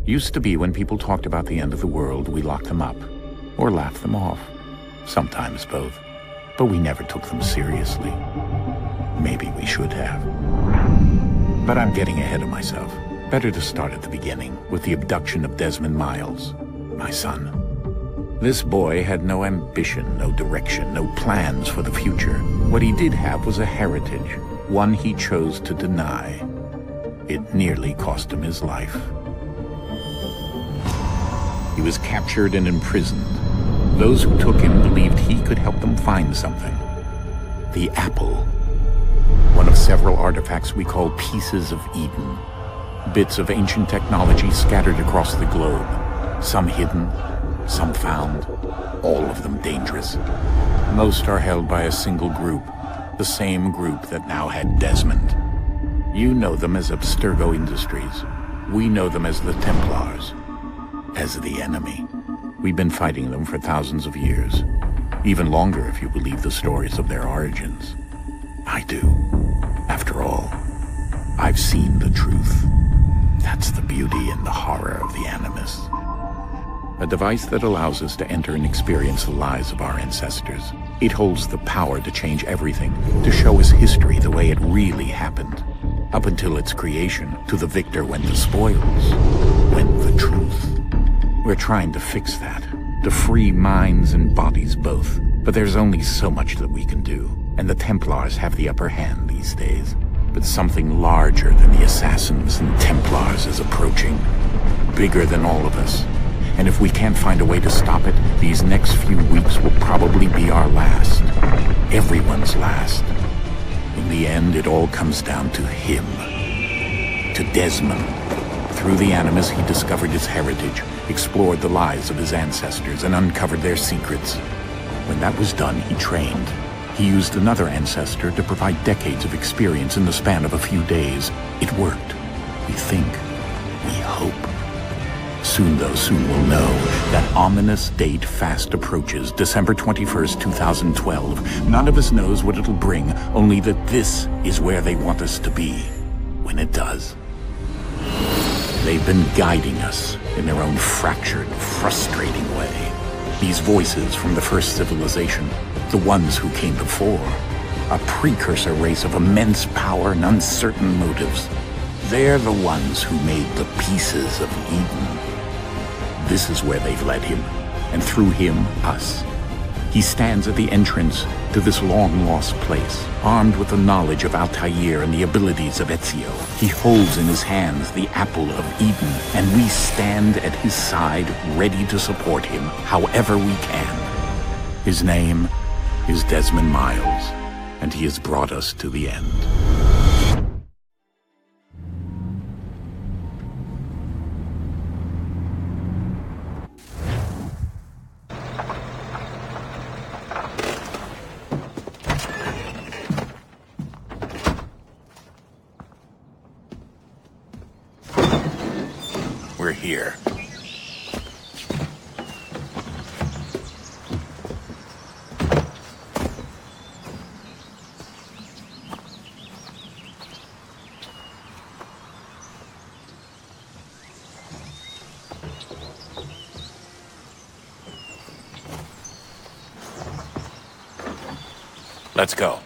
Used to be when people talked about the end of the world, we locked them up. Or laughed them off. Sometimes both. But we never took them seriously. Maybe we should have. But I'm getting ahead of myself. Better to start at the beginning, with the abduction of Desmond Miles, my son. This boy had no ambition, no direction, no plans for the future. What he did have was a heritage, one he chose to deny. It nearly cost him his life. He was captured and imprisoned. Those who took him believed he could help them find something. The apple. One of several artifacts we call pieces of Eden. Bits of ancient technology scattered across the globe. Some hidden, some found, all of them dangerous. Most are held by a single group, the same group that now had Desmond. You know them as Abstergo Industries. We know them as the Templars, as the enemy. We've been fighting them for thousands of years, even longer if you believe the stories of their origins. I do. After all, I've seen the truth. That's the beauty and the horror of the Animus. A device that allows us to enter and experience the lives of our ancestors. It holds the power to change everything, to show us history the way it really happened. Up until its creation, to the victor went the spoils, went the truth. We're trying to fix that, to free minds and bodies both. But there's only so much that we can do, and the Templars have the upper hand these days. But something larger than the Assassins and Templars is approaching, bigger than all of us. And if we can't find a way to stop it, these next few weeks will probably be our last. Everyone's last. In the end, it all comes down to him. To Desmond. Through the Animus, he discovered his heritage, explored the lives of his ancestors, and uncovered their secrets. When that was done, he trained. He used another ancestor to provide decades of experience in the span of a few days. It worked. We think. We hope. Soon, though, soon we'll know. That ominous date fast approaches, December 21st, 2012. None of us knows what it'll bring, only that this is where they want us to be, when it does. They've been guiding us in their own fractured, frustrating way. These voices from the first civilization, the ones who came before, a precursor race of immense power and uncertain motives. They're the ones who made the pieces of Eden. This is where they've led him, and through him, us. He stands at the entrance to this long-lost place, armed with the knowledge of Altair and the abilities of Ezio. He holds in his hands the apple of Eden, and we stand at his side, ready to support him however we can. His name is Desmond Miles, and he has brought us to the end. We're here. Let's go.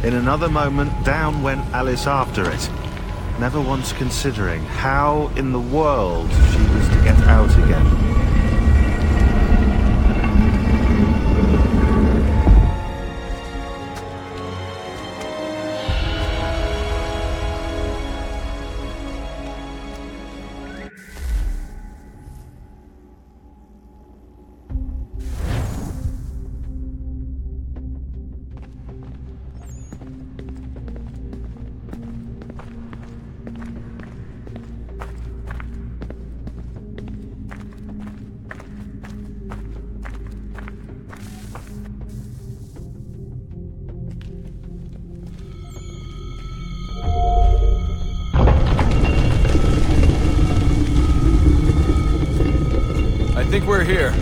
In another moment, down went Alice after it. never once considering how in the world she was to get out again. I think we're here.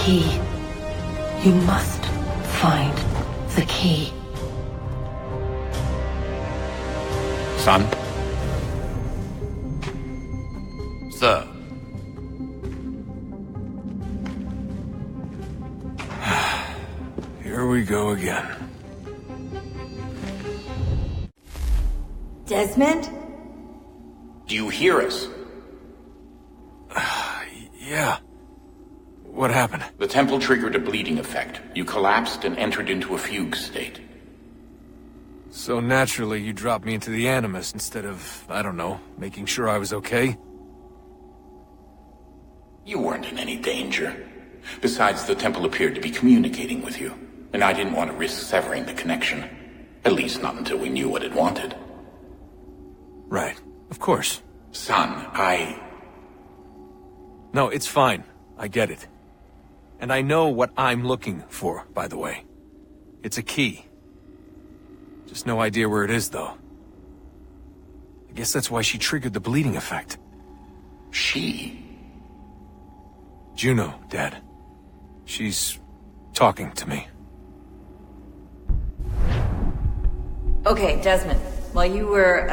Key. You must find the key. Son? Sir. Here we go again. Desmond? Do you hear us? Yeah. What happened? The temple triggered a bleeding effect. You collapsed and entered into a fugue state. So naturally, you dropped me into the Animus instead of, I don't know, making sure I was okay? You weren't in any danger. Besides, the temple appeared to be communicating with you, and I didn't want to risk severing the connection. At least not until we knew what it wanted. Right. Of course. Son, No, it's fine. I get it. And I know what I'm looking for, by the way. It's a key. Just no idea where it is, though. I guess that's why she triggered the bleeding effect. She? Juno, Dad. She's talking to me. Okay, Desmond. While you were,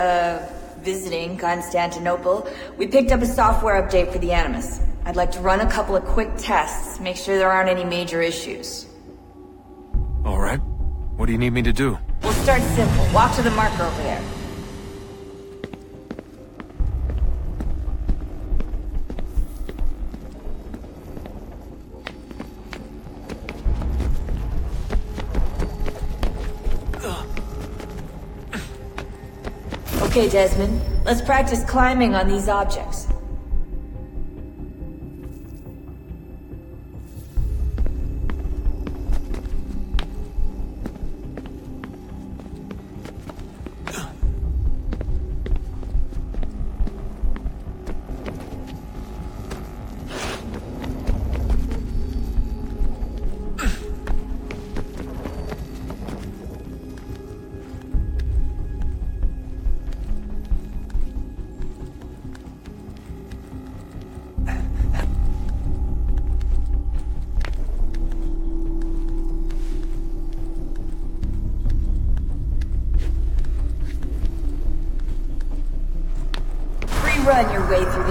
visiting Constantinople, we picked up a software update for the Animus. I'd like to run a couple of quick tests, make sure there aren't any major issues. All right. What do you need me to do? We'll start simple. Walk to the marker over there. Okay, Desmond. Let's practice climbing on these objects.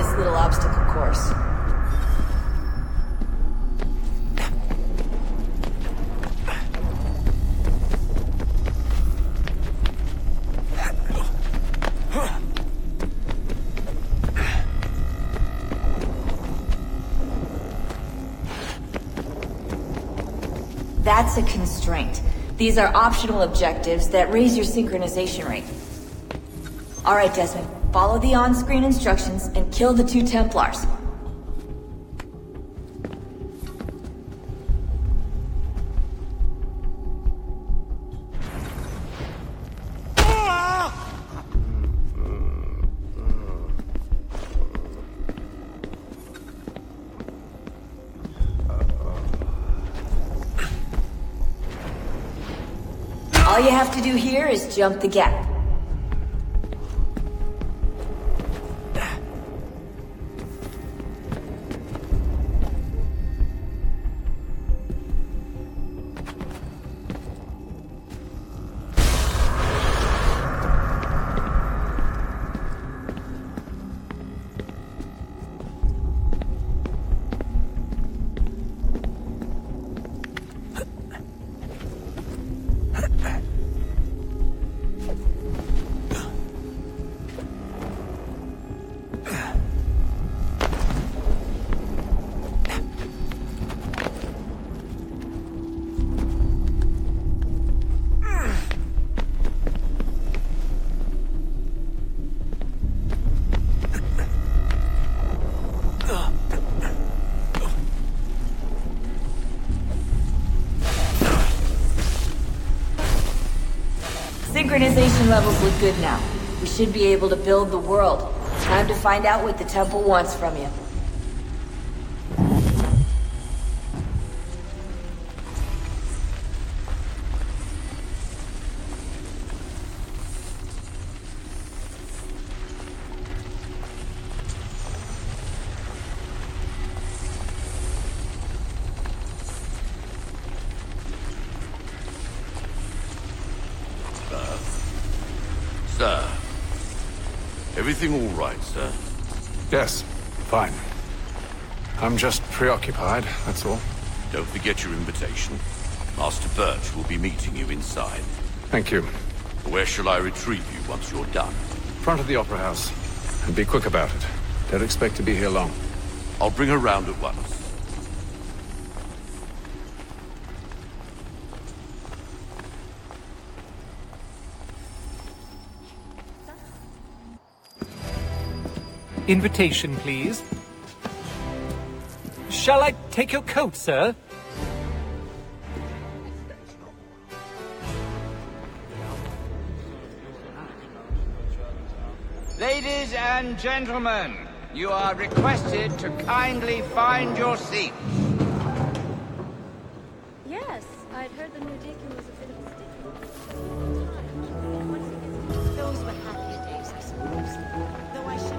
this little obstacle course. That's a constraint. These are optional objectives that raise your synchronization rate. Alright, Desmond. Follow the on-screen instructions and kill the 2 Templars. All you have to do here is jump the gap. Synchronization levels look good now. We should be able to build the world. Time to find out what the temple wants from you. Sir. Everything all right, sir? Yes, fine. I'm just preoccupied, that's all. Don't forget your invitation. Master Birch will be meeting you inside. Thank you. Where shall I retrieve you once you're done? Front of the Opera House. And be quick about it. Don't expect to be here long. I'll bring her round at once. Invitation, please. Shall I take your coat, sir? Ladies and gentlemen, you are requested to kindly find your seats. Yes, I'd heard the new deacon was a bit of a stickler. Those were happier days, I suppose. Though I should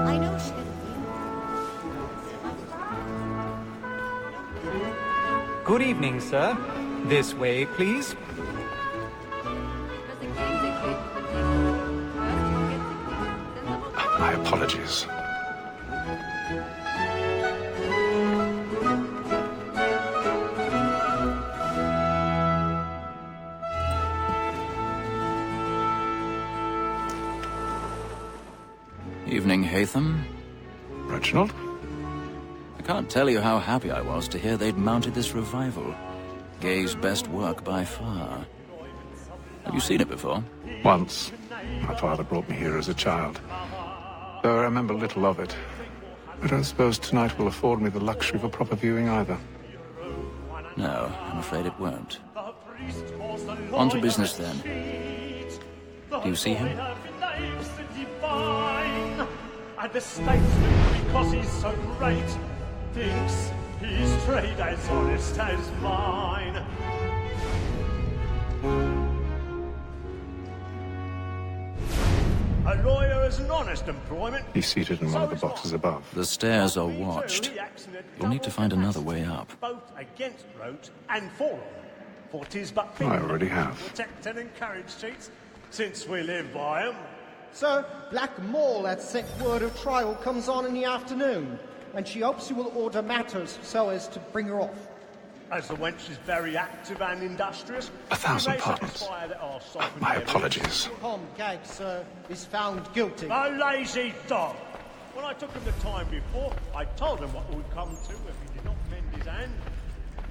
I know she had a Good evening, sir. This way, please. My apologies. Evening, Hatham. Reginald? I can't tell you how happy I was to hear they'd mounted this revival. Gay's best work by far. Have you seen it before? Once. My father brought me here as a child. Though I remember little of it. I don't suppose tonight will afford me the luxury of a proper viewing either. No, I'm afraid it won't. On to business then. Do you see him? And the statesman, because he's so great, thinks his trade as honest as mine. A lawyer is an honest employment. He's seated in one of the boxes above. The stairs are watched. You'll need to find another way up. Both against rote and for all. For 'tis but I already have. protect and encourage cheats. since we live by 'em. Sir, Black Mole had sent word her trial comes on in the afternoon, and she hopes you will order matters so as to bring her off. As the wench is very active and industrious, 1,000 we may pardons. satisfy that our softened My head apologies. Tom Gag, sir, is found guilty. A lazy dog! When I took him the time before, I told him what would come to if he did not mend his hand.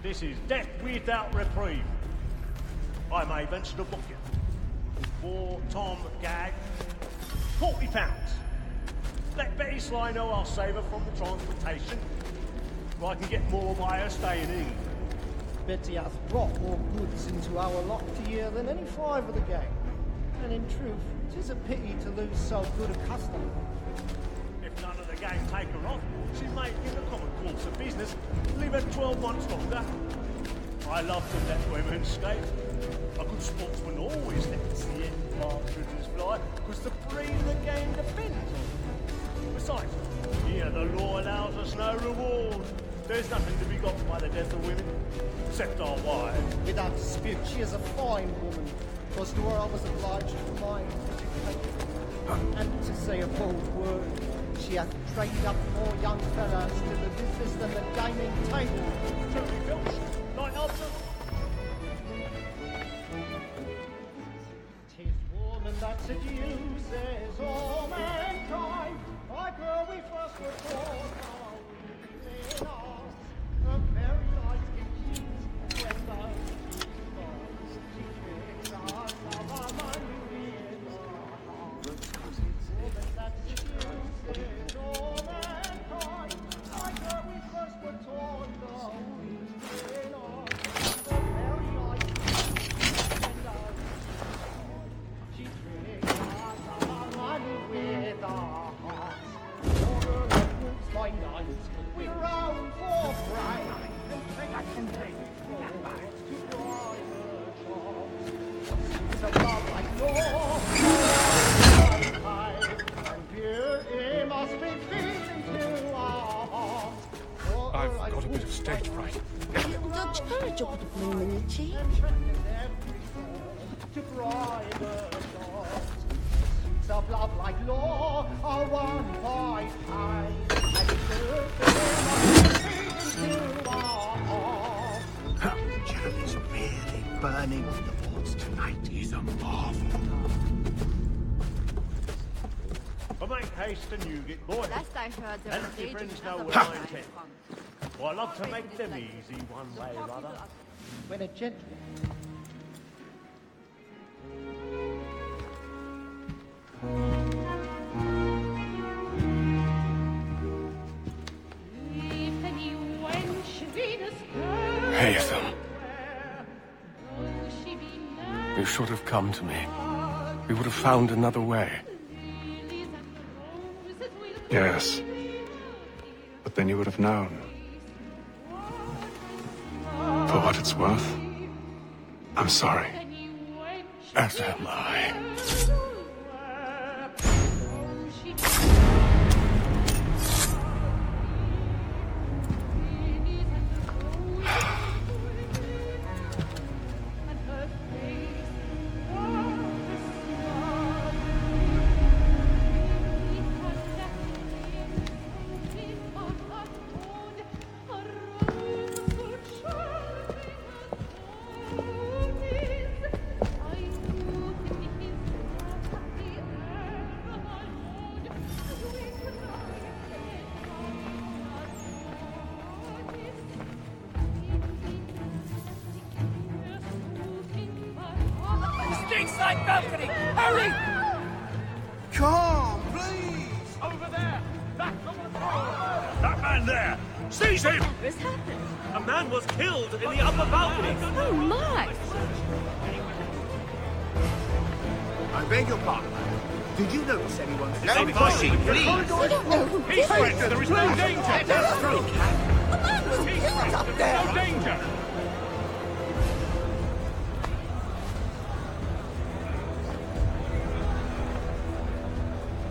This is death without reprieve. I may venture to book it. For Tom Gag, £40. Let Betty Sly know I'll save her from the transportation, so I can get more by her staying in. Betty hath brought more goods into our lot a year than any 5 of the gang. And in truth, 'tis a pity to lose so good a customer. If none of the gang take her off, she may, in the common course of business, live her 12 months longer. I love to let women skate. A good sportsman always lets the end partridges fly, because the breed of the game depends on it. Besides, here the law allows us no reward. There's nothing to be got by the death of women, except our wives. Without dispute, she is a fine woman, because to her I was obliged for my education. And to say a bold word, she hath trained up more young fellas to the business than the gaming table. Truly, Filch, like Hudson. 'Tis woman that seduces all mankind. Like her we first were born, now we live in us. A very light in sheets, when she tricks us of our money in our hearts. 'Tis woman that seduces all mankind. Like her we first were torn, now we live in us. A very light in sheets, when she tricks us of our money with our hearts. My nights, we round for pride and take forward to brighter jobs. It's a love like yours, and beauty must be feeding to our hearts. I've got a bit of stage fright. Don't charge up the community. To brighter jobs. Suits of love like law are won by time. Jeremy's really burning with the force tonight. He's a marvel. But make haste and you get boy. Last I heard, there And was your raging friends know another where I one. intend. Well, I love to make them easy one way or other. When a gentleman Haytham. You should have come to me. We would have found another way. Yes. But then you would have known. For what it's worth, I'm sorry. As am I. Stateside balcony! Hurry! Come, please! Over there! That man there! Seize him! What's happened? A man was killed in the upper balcony! Oh my! I beg your pardon. Did you notice anyone? No, pushing, please! I don't know who He's did it! friends, there is no danger! Let us through. The man was killed up there! No danger!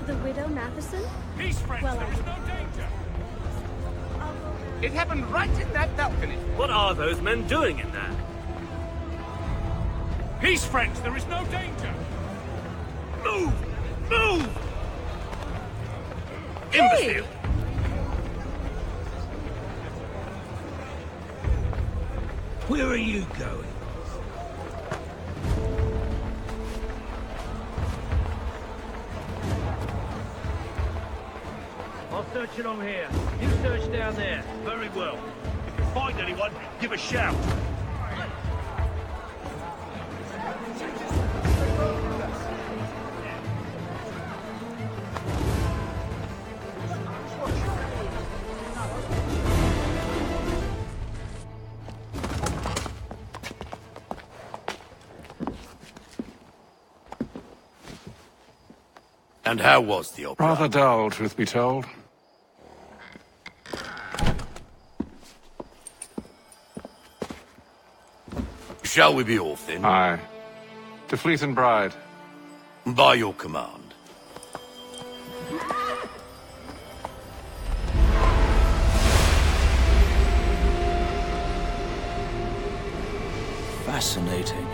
The widow Matheson? Peace, friends, Well, there is no danger! It happened right in that balcony. What are those men doing in there? Peace, friends, there is no danger! Move! Move! Imbecile! Where are you going? I'll search along here. You search down there. Very well. If you find anyone, give a shout. And how was the opera? Rather dull, truth be told. Shall we be off then? Aye. To Fleet and Bride. By your command. Fascinating.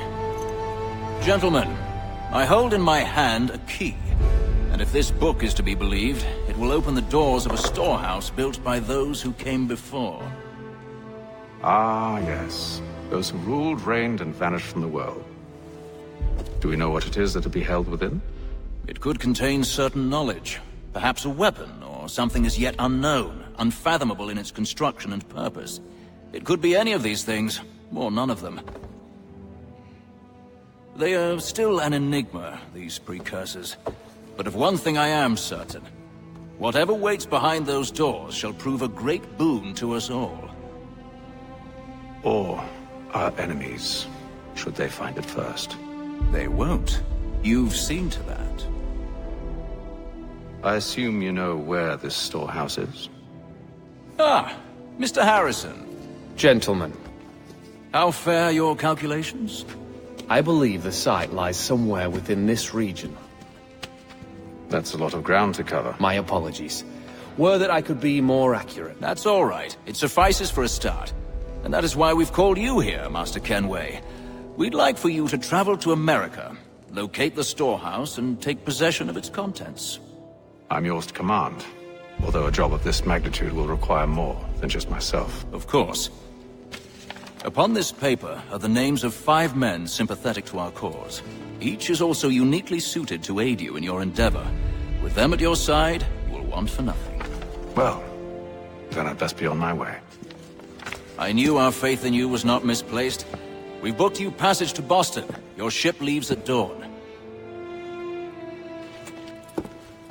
Gentlemen, I hold in my hand a key. And if this book is to be believed, it will open the doors of a storehouse built by those who came before. Ah, yes. Those who ruled, reigned, and vanished from the world. Do we know what it is that will be held within? It could contain certain knowledge. Perhaps a weapon, or something as yet unknown, unfathomable in its construction and purpose. It could be any of these things, or none of them. They are still an enigma, these precursors. But of one thing I am certain. Whatever waits behind those doors shall prove a great boon to us all. Or our enemies, should they find it first. They won't. You've seen to that. I assume you know where this storehouse is? Ah, Mr. Harrison. Gentlemen. How fare your calculations? I believe the site lies somewhere within this region. That's a lot of ground to cover. My apologies. Were that I could be more accurate. That's all right. It suffices for a start. And that is why we've called you here, Master Kenway. We'd like for you to travel to America, locate the storehouse, and take possession of its contents. I'm yours to command, although a job of this magnitude will require more than just myself. Of course. Upon this paper are the names of 5 men sympathetic to our cause. Each is also uniquely suited to aid you in your endeavor. With them at your side, you will want for nothing. Well, then I'd best be on my way. I knew our faith in you was not misplaced. We booked you passage to Boston. Your ship leaves at dawn.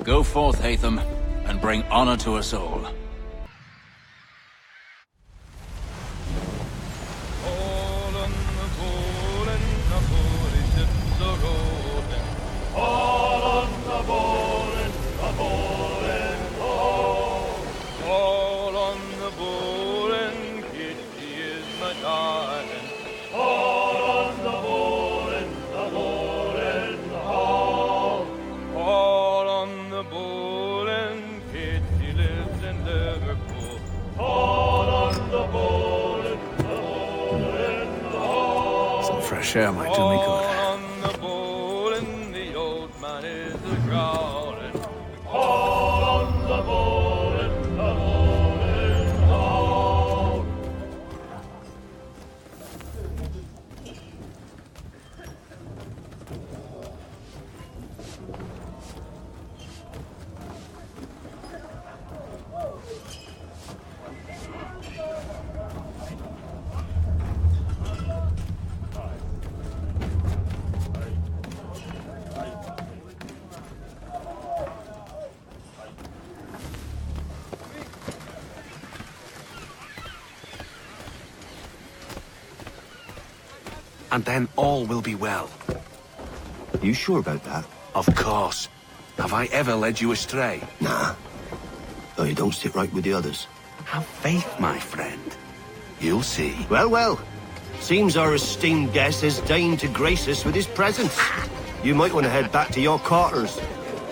Go forth, Hatham, and bring honor to us all. Fresh air might do me good. And then all will be well. You sure about that? Of course. Have I ever led you astray? Nah. Though you don't sit right with the others. Have faith, my friend. You'll see. Well, well. Seems our esteemed guest has deigned to grace us with his presence. You might want to head back to your quarters.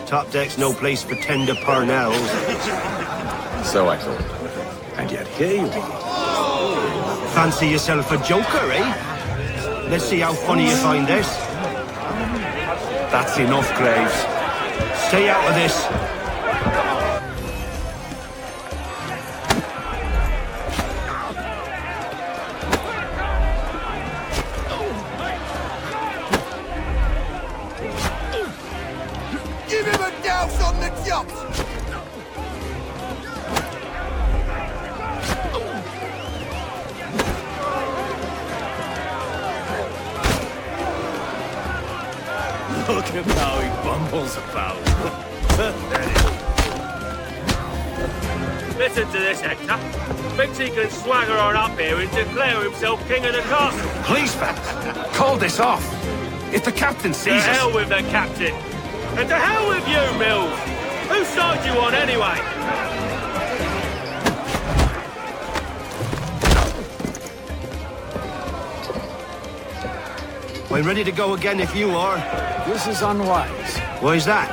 Top deck's no place for tender parnells. So I thought. And yet here you are. Fancy yourself a joker, eh? Let's see how funny you find this. That's enough, Graves. Stay out of this. Give him a douse on the jump! Look at how he bumbles about. Listen to this, Hector. Thinks he can swagger on up here and declare himself king of the castle. Please, Vance, call this off. If the captain To sees us... hell with the captain. And to hell with you, Mills. Whose side you on, anyway? We're ready to go again if you are. This is unwise. Why is that?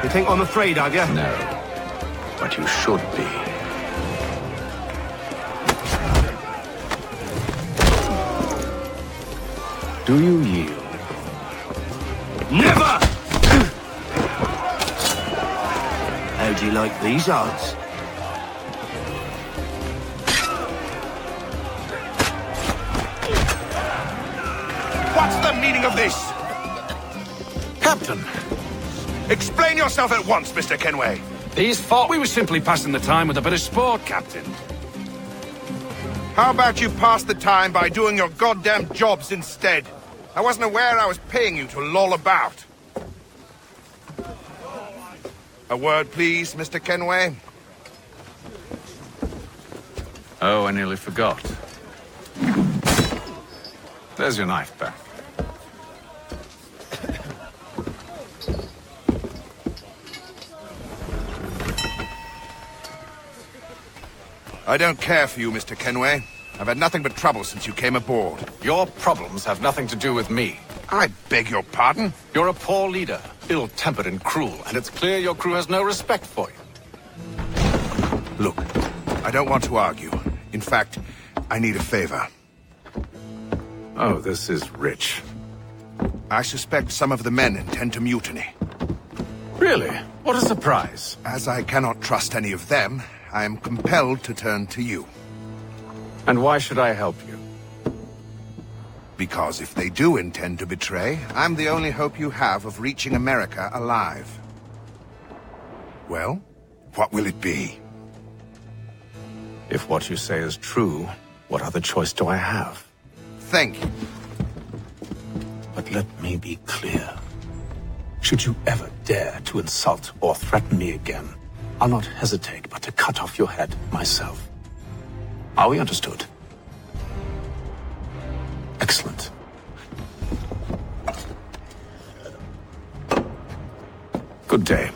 You think I'm afraid of you? No, but you should be. Do you yield? Never! How do you like these odds? What's the meaning of this? Captain! Explain yourself at once, Mr. Kenway. These fought. We were simply passing the time with a bit of sport, Captain. How about you pass the time by doing your goddamn jobs instead? I wasn't aware I was paying you to loll about. A word, please, Mr. Kenway. Oh, I nearly forgot. There's your knife back. I don't care for you, Mr. Kenway. I've had nothing but trouble since you came aboard. Your problems have nothing to do with me. I beg your pardon? You're a poor leader, ill-tempered and cruel, and it's clear your crew has no respect for you. Look, I don't want to argue. In fact, I need a favor. Oh, this is rich. I suspect some of the men intend to mutiny. Really? What a surprise. As I cannot trust any of them, I am compelled to turn to you. And why should I help you? Because if they do intend to betray, I'm the only hope you have of reaching America alive. Well, what will it be? If what you say is true, what other choice do I have? Thank you. But let me be clear. Should you ever dare to insult or threaten me again, I'll not hesitate but to cut off your head myself. Are we understood? Excellent. Good day.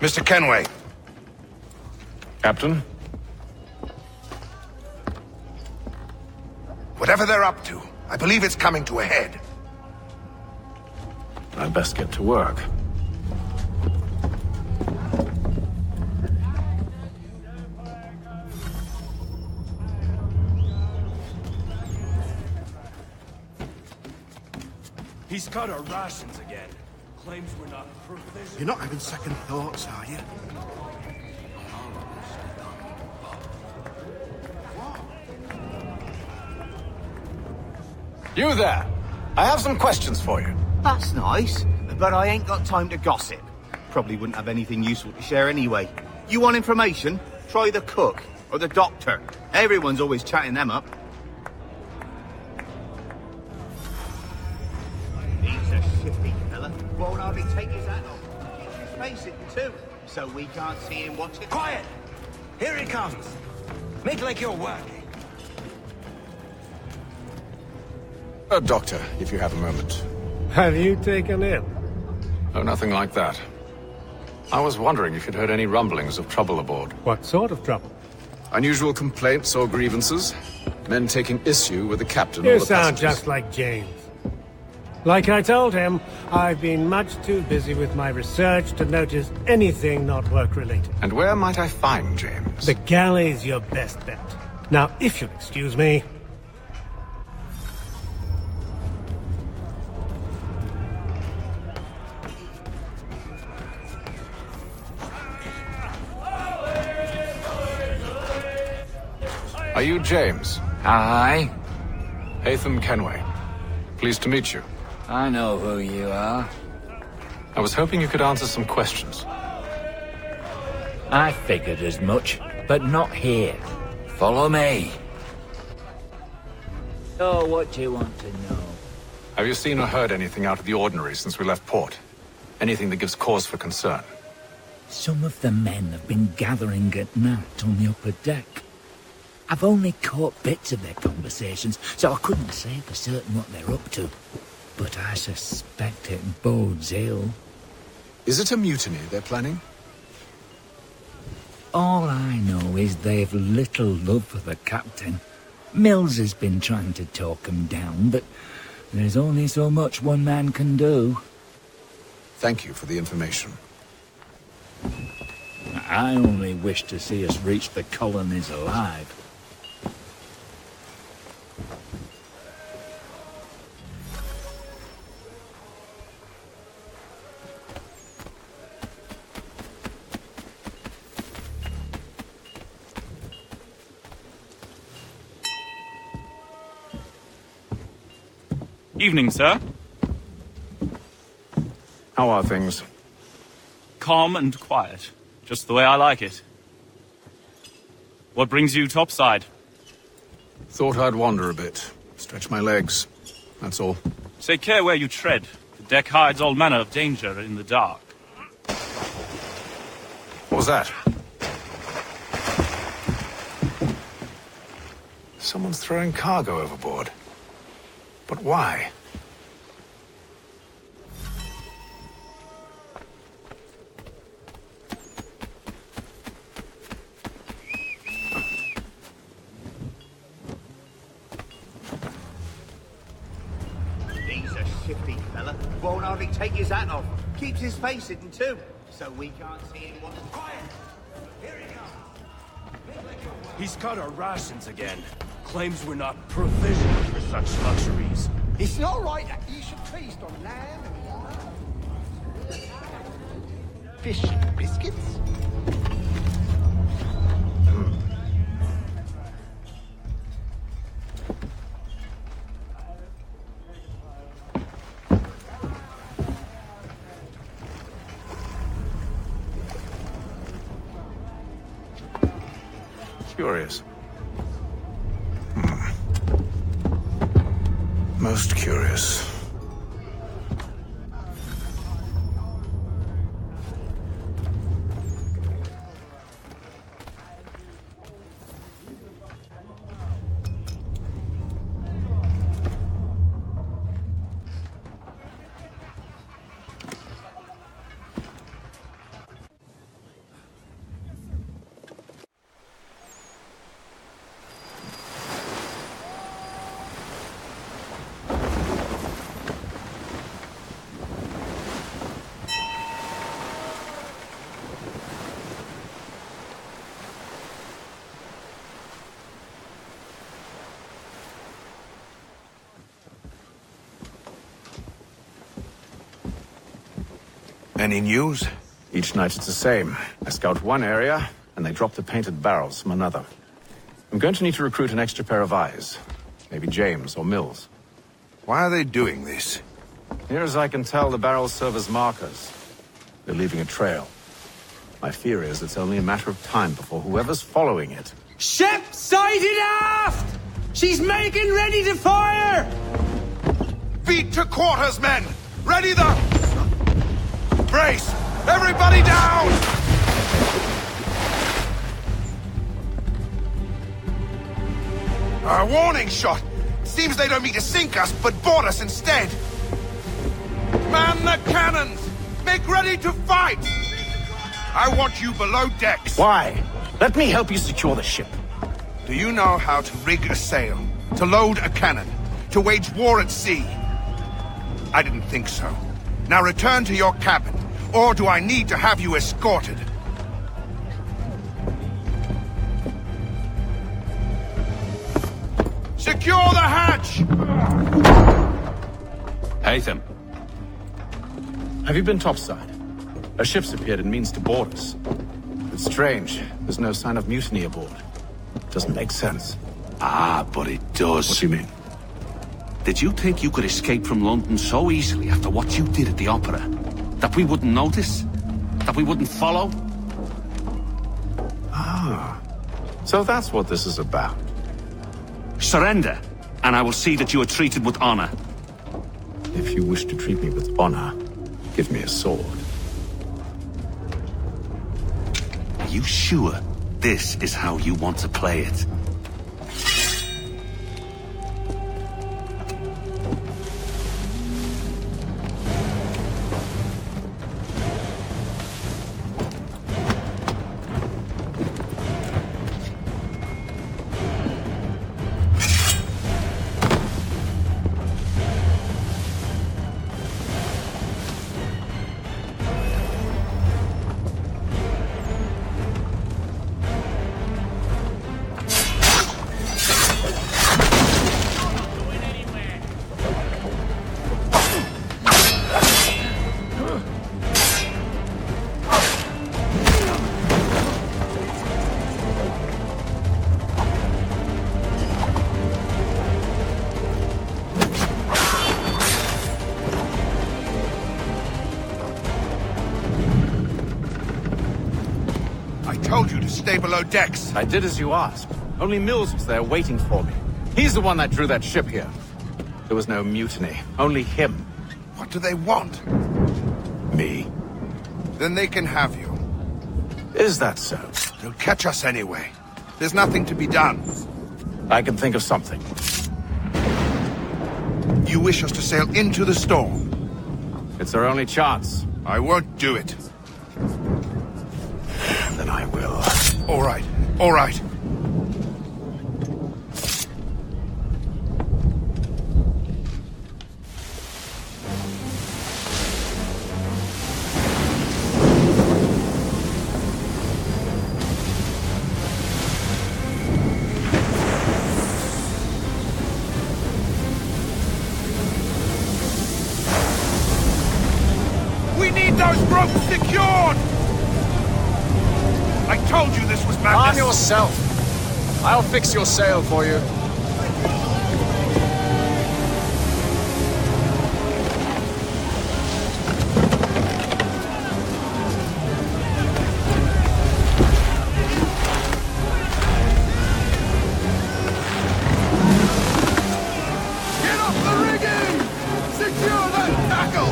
Mr. Kenway. Captain? Whatever they're up to, I believe it's coming to a head. I'd best get to work. He's cut our rations again. Claims we're not provisional. You're not having second thoughts, are you? You there! I have some questions for you. That's nice, but I ain't got time to gossip. Probably wouldn't have anything useful to share anyway. You want information? Try the cook or the doctor. Everyone's always chatting them up. He's a shifty fella. Won't hardly take his hat off. Keeps his face hidden too, so we can't see him watching. Quiet! Here he comes. Make like you're working. Doctor, if you have a moment. Have you taken in? Oh, nothing like that. I was wondering if you'd heard any rumblings of trouble aboard. What sort of trouble? Unusual complaints or grievances? Men taking issue with the captain or You the sound passengers? just like James. Like I told him, I've been much too busy with my research to notice anything not work-related. And where might I find James? The galley's your best bet. Now, if you'll excuse me... Are you James? Aye. Hatham Kenway. Pleased to meet you. I know who you are. I was hoping you could answer some questions. I figured as much, but not here. Follow me. So, what do you want to know? Have you seen or heard anything out of the ordinary since we left port? Anything that gives cause for concern? Some of the men have been gathering at night on the upper deck. I've only caught bits of their conversations, so I couldn't say for certain what they're up to. But I suspect it bodes ill. Is it a mutiny they're planning? All I know is they've little love for the captain. Mills has been trying to talk him down, but there's only so much one man can do. Thank you for the information. I only wish to see us reach the colonies alive. Evening, sir. How are things? Calm and quiet. Just the way I like it. What brings you topside? Thought I'd wander a bit. Stretch my legs. That's all. Take care where you tread. The deck hides all manner of danger in the dark. What was that? Someone's throwing cargo overboard. But why? He's a shifty fella. Won't hardly take his hat off. Keeps his face hidden too, so we can't see him watching. Quiet! Here he comes. He's cut our rations again. Claims we're not provisional for such luxuries. It's not right that you should feast on lamb and fish and biscuits. Curious. Most curious. Any news? Each night it's the same. I scout one area, and they drop the painted barrels from another. I'm going to need to recruit an extra pair of eyes. Maybe James or Mills. Why are they doing this? Near as I can tell, the barrels serve as markers. They're leaving a trail. My fear is it's only a matter of time before whoever's following it... Ship sighted aft! She's making ready to fire! Feet to quarters, men! Ready the... Brace! Everybody down! A warning shot! Seems they don't mean to sink us, but board us instead! Man the cannons! Make ready to fight! I want you below decks! Why? Let me help you secure the ship. Do you know how to rig a sail? To load a cannon? To wage war at sea? I didn't think so. Now return to your cabin, or do I need to have you escorted? Secure the hatch! Haytham. Have you been topside? A ship's appeared and means to board us. It's strange. There's no sign of mutiny aboard. Doesn't make sense. Ah, but it does. What do you mean? Did you think you could escape from London so easily after what you did at the opera? That we wouldn't notice? That we wouldn't follow? Ah. So that's what this is about. Surrender, and I will see that you are treated with honor. If you wish to treat me with honor, give me a sword. Are you sure this is how you want to play it? Stay below decks. I did as you asked. Only Mills was there waiting for me. He's the one that drew that ship here. There was no mutiny. Only him. What do they want? Me. Then they can have you. Is that so? They'll catch us anyway. There's nothing to be done. I can think of something. You wish us to sail into the storm? It's our only chance. I won't do it. Then I will. All right. All right. We need those ropes secured! I told you this was madness! Arm yourself! I'll fix your sail for you. Get off the rigging! Secure that tackle!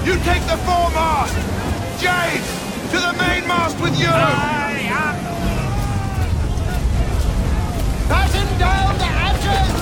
You take the foremast! James! To the mainmast with you! Batten down the hatches!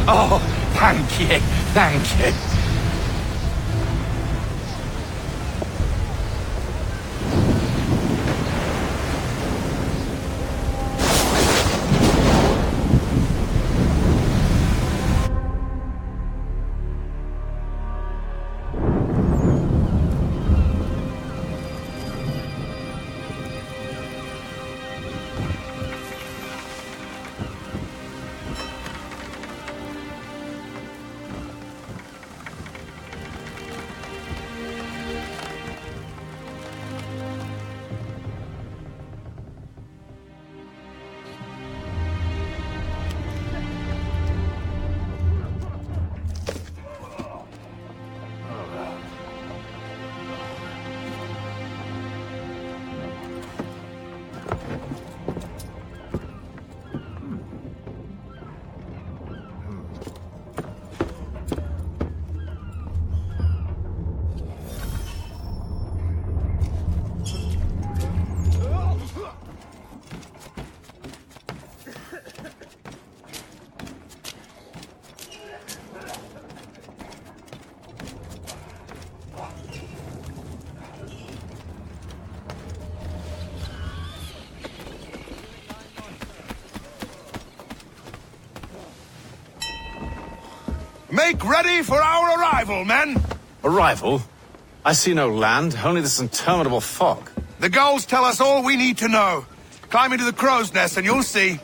Oh, thank you, thank you. Make ready for our arrival, men! Arrival? I see no land, only this interminable fog. The gulls tell us all we need to know. Climb into the crow's nest and you'll see.